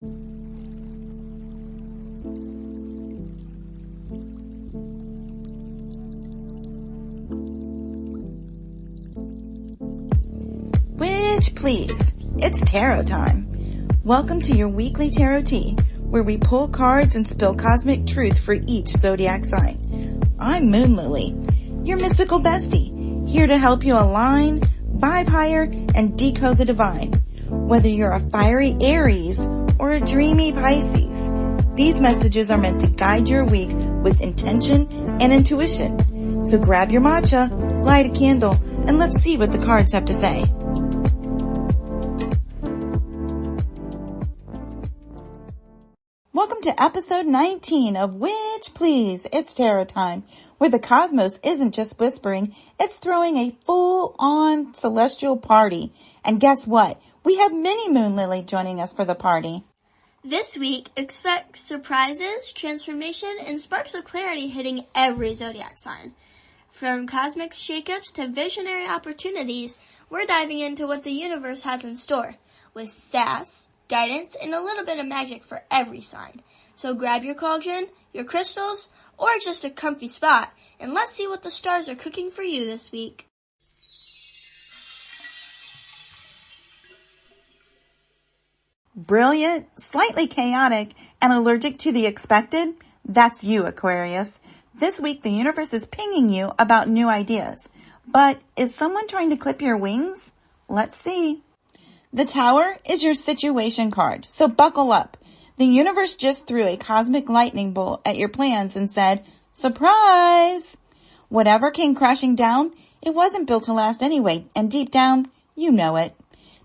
Which, please, it's tarot time. Welcome to your weekly tarot tea, where we pull cards and spill cosmic truth for each zodiac sign. I'm Moon Lily, your mystical bestie, here to help you align, vibe higher, and decode the divine. Whether you're a fiery Aries or a dreamy Pisces, these messages are meant to guide your week with intention and intuition. So grab your matcha, light a candle, and let's see what the cards have to say. Welcome to episode 19 of Which, Please, It's Tarot Time, where the cosmos isn't just whispering, it's throwing a full-on celestial party. And guess what? We have Mini Moon Lily joining us for the party. This week, expect surprises, transformation, and sparks of clarity hitting every zodiac sign. From cosmic shakeups to visionary opportunities, we're diving into what the universe has in store, with sass, guidance, and a little bit of magic for every sign. So grab your cauldron, your crystals, or just a comfy spot, and let's see what the stars are cooking for you this week. Brilliant, slightly chaotic, and allergic to the expected? That's you, Aquarius. This week, the universe is pinging you about new ideas. But is someone trying to clip your wings? Let's see. The Tower is your situation card, so buckle up. The universe just threw a cosmic lightning bolt at your plans and said, surprise! Whatever came crashing down, it wasn't built to last anyway, and deep down, you know it.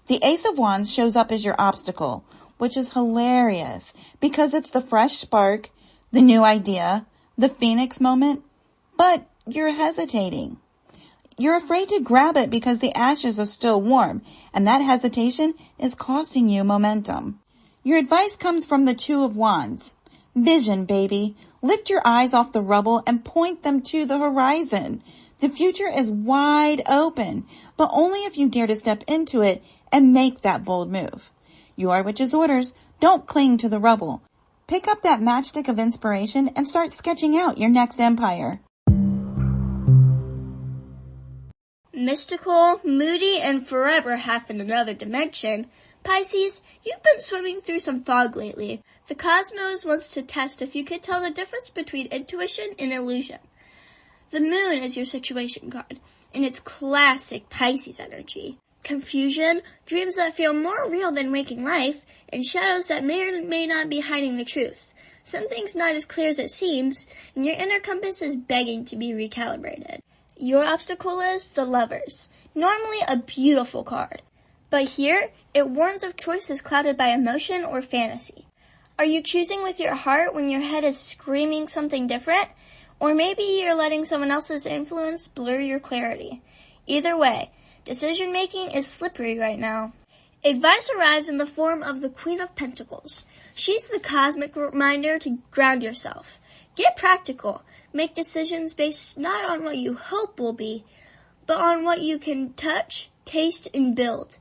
The Ace of Wands shows up as your obstacle, which is hilarious because it's the fresh spark, the new idea, the Phoenix moment, but you're hesitating. You're afraid to grab it because the ashes are still warm, and that hesitation is costing you momentum. Your advice comes from the Two of Wands. Vision, baby. Lift your eyes off the rubble and point them to the horizon. The future is wide open, but only if you dare to step into it and make that bold move. Your witch's orders. Don't cling to the rubble. Pick up that matchstick of inspiration and start sketching out your next empire. Mystical, moody, and forever half in another dimension, Pisces, you've been swimming through some fog lately. The cosmos wants to test if you can tell the difference between intuition and illusion. The moon is your situation card, and it's classic Pisces energy. Confusion, dreams that feel more real than waking life, and shadows that may or may not be hiding the truth. Something's not as clear as it seems, and your inner compass is begging to be recalibrated. Your obstacle is the Lovers, normally a beautiful card. But here, it warns of choices clouded by emotion or fantasy. Are you choosing with your heart when your head is screaming something different? Or maybe you're letting someone else's influence blur your clarity. Either way, decision-making is slippery right now. Advice arrives in the form of the Queen of Pentacles. She's the cosmic reminder to ground yourself. Get practical. Make decisions based not on what you hope will be, but on what you can touch, taste, and build.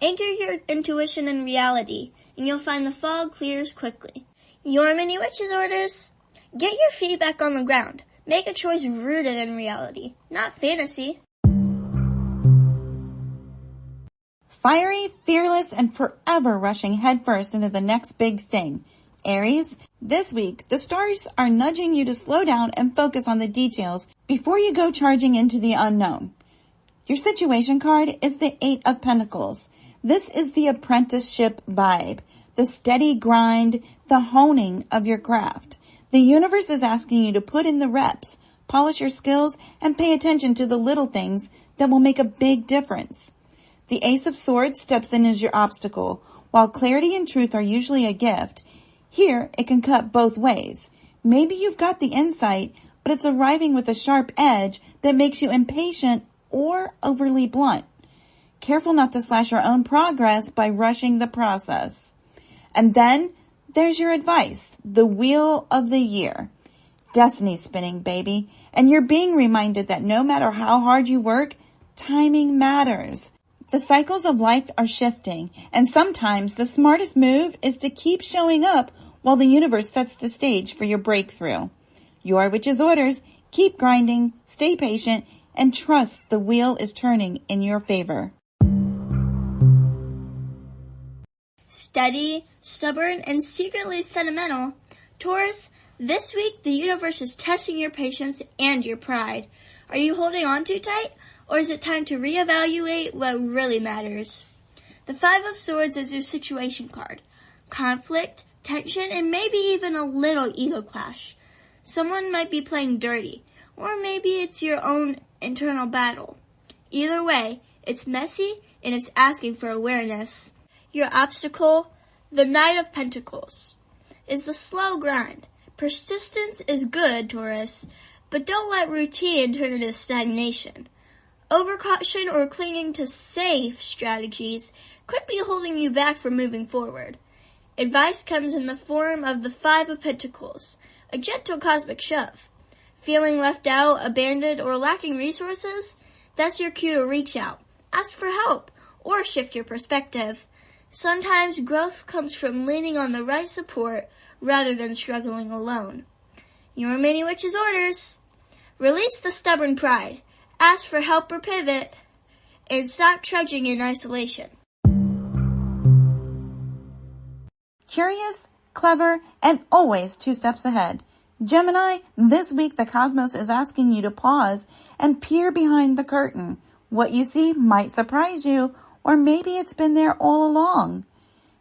Anchor your intuition in reality, and you'll find the fog clears quickly. Your mini witch's orders. Get your feet back on the ground. Make a choice rooted in reality, not fantasy. Fiery, fearless, and forever rushing headfirst into the next big thing. Aries, this week, the stars are nudging you to slow down and focus on the details before you go charging into the unknown. Your situation card is the Eight of Pentacles. This is the apprenticeship vibe, the steady grind, the honing of your craft. The universe is asking you to put in the reps, polish your skills, and pay attention to the little things that will make a big difference. The Ace of Swords steps in as your obstacle. While clarity and truth are usually a gift, here, it can cut both ways. Maybe you've got the insight, but it's arriving with a sharp edge that makes you impatient or overly blunt. Careful not to slash your own progress by rushing the process. And then, there's your advice, the Wheel of the Year. Destiny spinning, baby. And you're being reminded that no matter how hard you work, timing matters. The cycles of life are shifting, and sometimes the smartest move is to keep showing up while the universe sets the stage for your breakthrough. Your witch's orders: keep grinding, stay patient, and trust the wheel is turning in your favor. Steady, stubborn, and secretly sentimental. Taurus, this week the universe is testing your patience and your pride. Are you holding on too tight, or is it time to reevaluate what really matters? The Five of Swords is your situation card. Conflict, tension, and maybe even a little ego clash. Someone might be playing dirty, or maybe it's your own internal battle. Either way, it's messy and it's asking for awareness. Your obstacle, the Knight of Pentacles, is the slow grind. Persistence is good, Taurus, but don't let routine turn into stagnation. Overcaution or clinging to safe strategies could be holding you back from moving forward. Advice comes in the form of the Five of Pentacles, a gentle cosmic shove. Feeling left out, abandoned, or lacking resources? That's your cue to reach out, ask for help, or shift your perspective. Sometimes growth comes from leaning on the right support rather than struggling alone. Your mini witch's orders: release the stubborn pride, ask for help or pivot, and stop trudging in isolation. Curious, clever, and always 2 steps ahead. Gemini, this week the cosmos is asking you to pause and peer behind the curtain. What you see might surprise you, or maybe it's been there all along.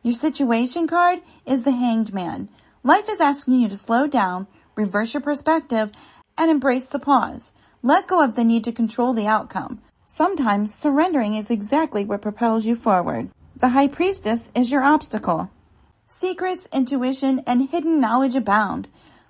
Your situation card is the Hanged Man. Life is asking you to slow down, reverse your perspective, and embrace the pause. Let go of the need to control the outcome. Sometimes surrendering is exactly what propels you forward. The High Priestess is your obstacle. Secrets, intuition, and hidden knowledge abound.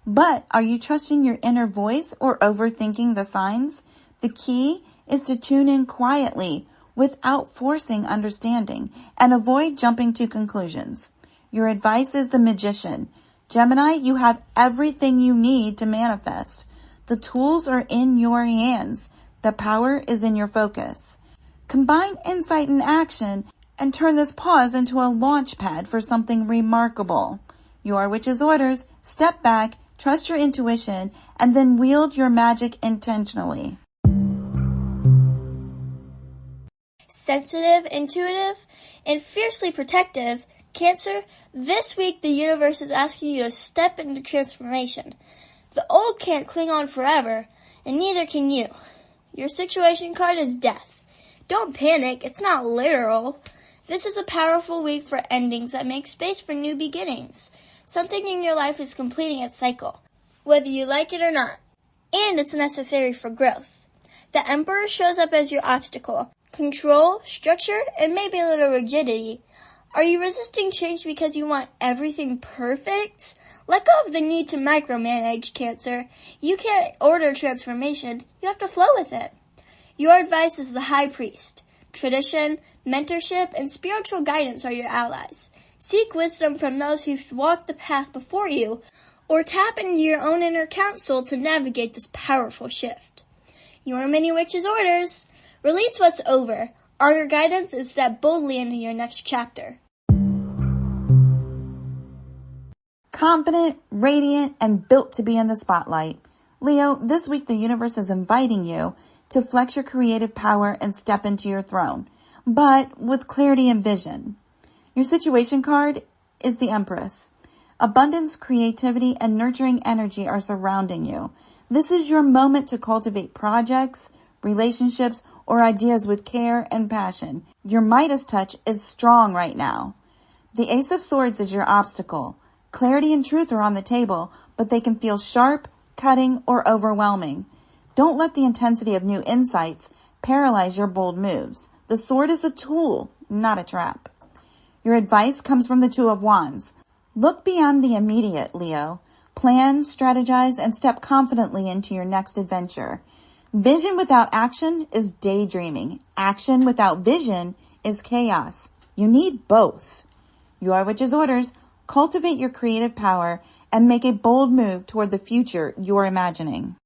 But are you trusting your inner voice or overthinking the signs? The key is to tune in quietly without forcing understanding and avoid jumping to conclusions. Your advice is the Magician. Gemini, you have everything you need to manifest. The tools are in your hands. The power is in your focus. Combine insight and action and turn this pause into a launch pad for something remarkable. Your witch's orders: step back, trust your intuition, and then wield your magic intentionally. Sensitive, intuitive, and fiercely protective, Cancer, this week the universe is asking you to step into transformation. The old can't cling on forever, and neither can you. Your situation card is Death. Don't panic, it's not literal. This is a powerful week for endings that make space for new beginnings. Something in your life is completing its cycle, whether you like it or not, and it's necessary for growth. The Emperor shows up as your obstacle: control, structure, and maybe a little rigidity. Are you resisting change because you want everything perfect? Let go of the need to micromanage, Cancer. You can't order transformation. You have to flow with it. Your advice is the High Priest. Tradition, mentorship, and spiritual guidance are your allies. Seek wisdom from those who've walked the path before you, or tap into your own inner counsel to navigate this powerful shift. Your mini witch's orders: release what's over, honor guidance, and step boldly into your next chapter. Confident, radiant, and built to be in the spotlight. Leo, this week the universe is inviting you to flex your creative power and step into your throne, but with clarity and vision. Your situation card is the Empress. Abundance, creativity, and nurturing energy are surrounding you. This is your moment to cultivate projects, relationships, or ideas with care and passion. Your Midas touch is strong right now. The Ace of Swords is your obstacle. Clarity and truth are on the table, but they can feel sharp, cutting, or overwhelming. Don't let the intensity of new insights paralyze your bold moves. The sword is a tool, not a trap. Your advice comes from the Two of Wands. Look beyond the immediate, Leo. Plan, strategize, and step confidently into your next adventure. Vision without action is daydreaming. Action without vision is chaos. You need both. Your witch's orders: cultivate your creative power and make a bold move toward the future you're imagining.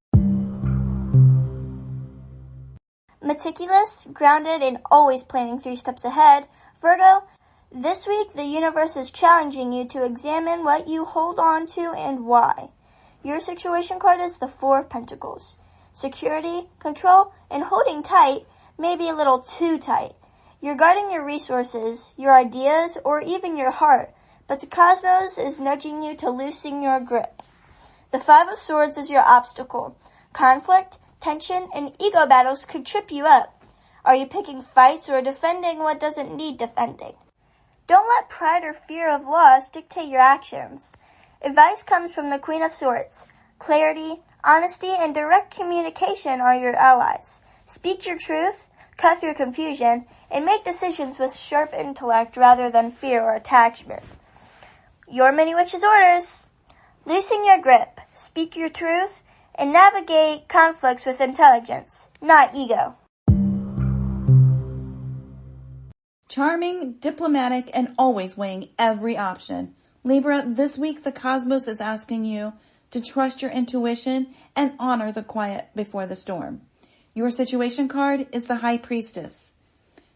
meticulous, grounded, and always planning 3 steps ahead. Virgo, this week the universe is challenging you to examine what you hold on to and why. Your situation card is the 4 of Pentacles. Security, control, and holding tight may be a little too tight. You're guarding your resources, your ideas, or even your heart, but the cosmos is nudging you to loosen your grip. The 5 of Swords is your obstacle. Conflict, tension, and ego battles could trip you up. Are you picking fights or defending what doesn't need defending? Don't let pride or fear of loss dictate your actions. Advice comes from the Queen of Swords. Clarity, honesty, and direct communication are your allies. Speak your truth, cut through confusion, and make decisions with sharp intellect rather than fear or attachment. Your Mini Witch's orders. Loosen your grip, speak your truth, and navigate conflicts with intelligence, not ego. Charming, diplomatic, and always weighing every option. Libra, this week the cosmos is asking you to trust your intuition and honor the quiet before the storm. Your situation card is the High Priestess.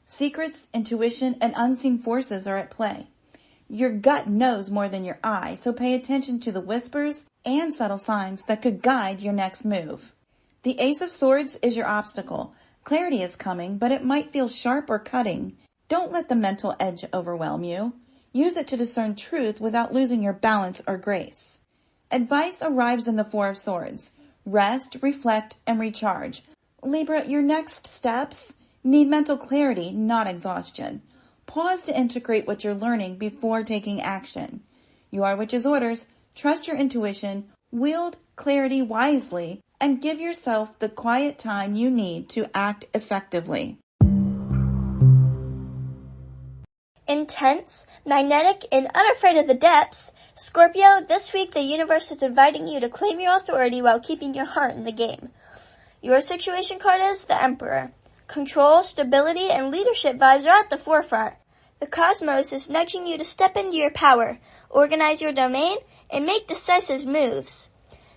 Secrets, intuition, and unseen forces are at play. Your gut knows more than your eye, so pay attention to the whispers and subtle signs that could guide your next move. The Ace of Swords is your obstacle. Clarity is coming, but it might feel sharp or cutting. Don't let the mental edge overwhelm you. Use it to discern truth without losing your balance or grace. Advice arrives in the 4 of Swords. Rest, reflect, and recharge. Libra, your next steps need mental clarity, not exhaustion. Pause to integrate what you're learning before taking action. Your Witch's orders. Trust your intuition, wield clarity wisely, and give yourself the quiet time you need to act effectively. Intense, magnetic, and unafraid of the depths, Scorpio, this week the universe is inviting you to claim your authority while keeping your heart in the game. Your situation card is the Emperor. Control, stability, and leadership vibes are at the forefront. The cosmos is nudging you to step into your power, organize your domain, and make decisive moves.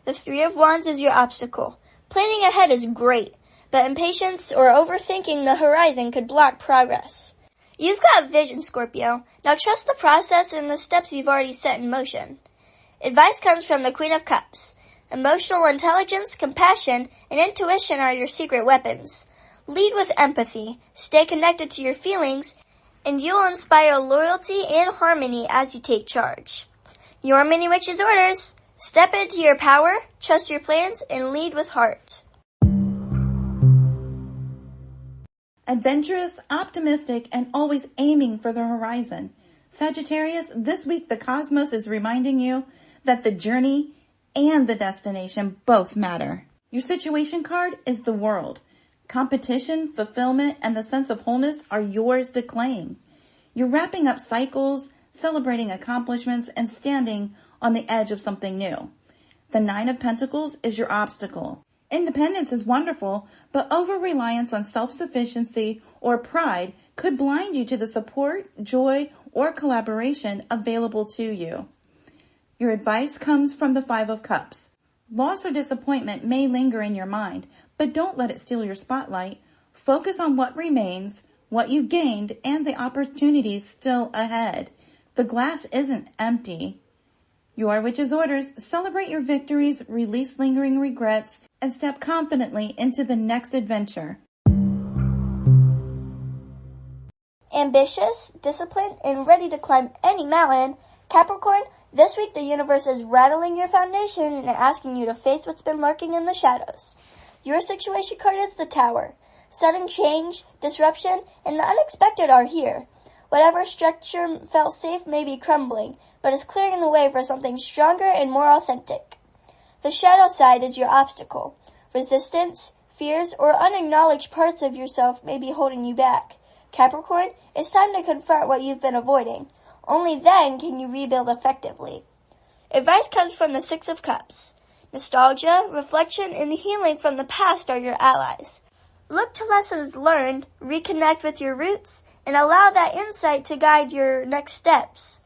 The 3 of Wands is your obstacle. Planning ahead is great, but impatience or overthinking the horizon could block progress. You've got vision, Scorpio. Now trust the process and the steps you've already set in motion. Advice comes from the Queen of Cups. Emotional intelligence, compassion, and intuition are your secret weapons. Lead with empathy, stay connected to your feelings, and you will inspire loyalty and harmony as you take charge. Your Mini Witch's orders. Step into your power, trust your plans, and lead with heart. Adventurous, optimistic, and always aiming for the horizon. Sagittarius, this week the cosmos is reminding you that the journey and the destination both matter. Your situation card is the World. Competition, fulfillment, and the sense of wholeness are yours to claim. You're wrapping up cycles, celebrating accomplishments, and standing on the edge of something new. The 9 of Pentacles is your obstacle. Independence is wonderful, but over-reliance on self-sufficiency or pride could blind you to the support, joy, or collaboration available to you. Your advice comes from the 5 of Cups. Loss or disappointment may linger in your mind, but don't let it steal your spotlight. Focus on what remains, what you've gained, and the opportunities still ahead. The glass isn't empty. Your Witch's orders. Celebrate your victories, release lingering regrets, and step confidently into the next adventure. Ambitious, disciplined, and ready to climb any mountain, Capricorn, this week the universe is rattling your foundation and asking you to face what's been lurking in the shadows. Your situation card is the Tower. Sudden change, disruption, and the unexpected are here. Whatever structure felt safe may be crumbling, but is clearing the way for something stronger and more authentic. The shadow side is your obstacle. Resistance, fears, or unacknowledged parts of yourself may be holding you back. Capricorn, it's time to confront what you've been avoiding. Only then can you rebuild effectively. Advice comes from the 6 of Cups. Nostalgia, reflection, and healing from the past are your allies. Look to lessons learned, reconnect with your roots, and allow that insight to guide your next steps.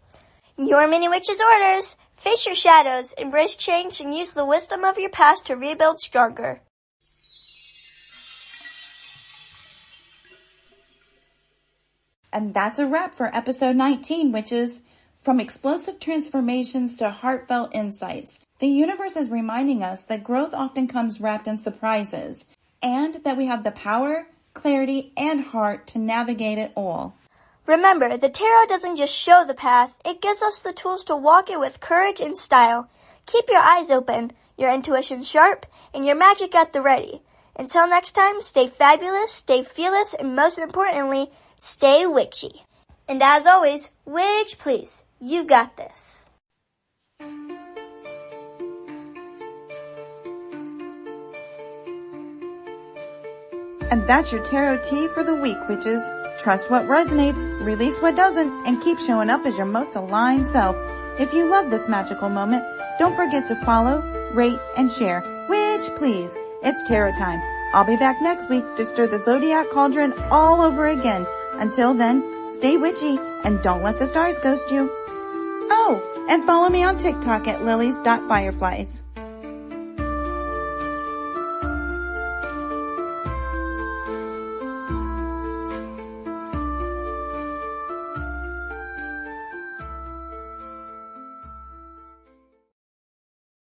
Your Mini Witch's orders. Face your shadows, embrace change, and use the wisdom of your past to rebuild stronger. And that's a wrap for episode 19, which is From Explosive Transformations to Heartfelt Insights. The universe is reminding us that growth often comes wrapped in surprises, and that we have the power, clarity, and heart to navigate it all. Remember, the tarot doesn't just show the path, it gives us the tools to walk it with courage and style. Keep your eyes open, your intuition sharp, and your magic at the ready. Until next time, stay fabulous, stay fearless, and most importantly, stay witchy. And as always, witch please, you got this. And that's your tarot tea for the week, witches. Trust what resonates, release what doesn't, and keep showing up as your most aligned self. If you love this magical moment, don't forget to follow, rate, and share. Witch please, it's tarot time. I'll be back next week to stir the zodiac cauldron all over again. Until then, stay witchy and don't let the stars ghost you. Oh, and follow me on TikTok at lilies.fireflies.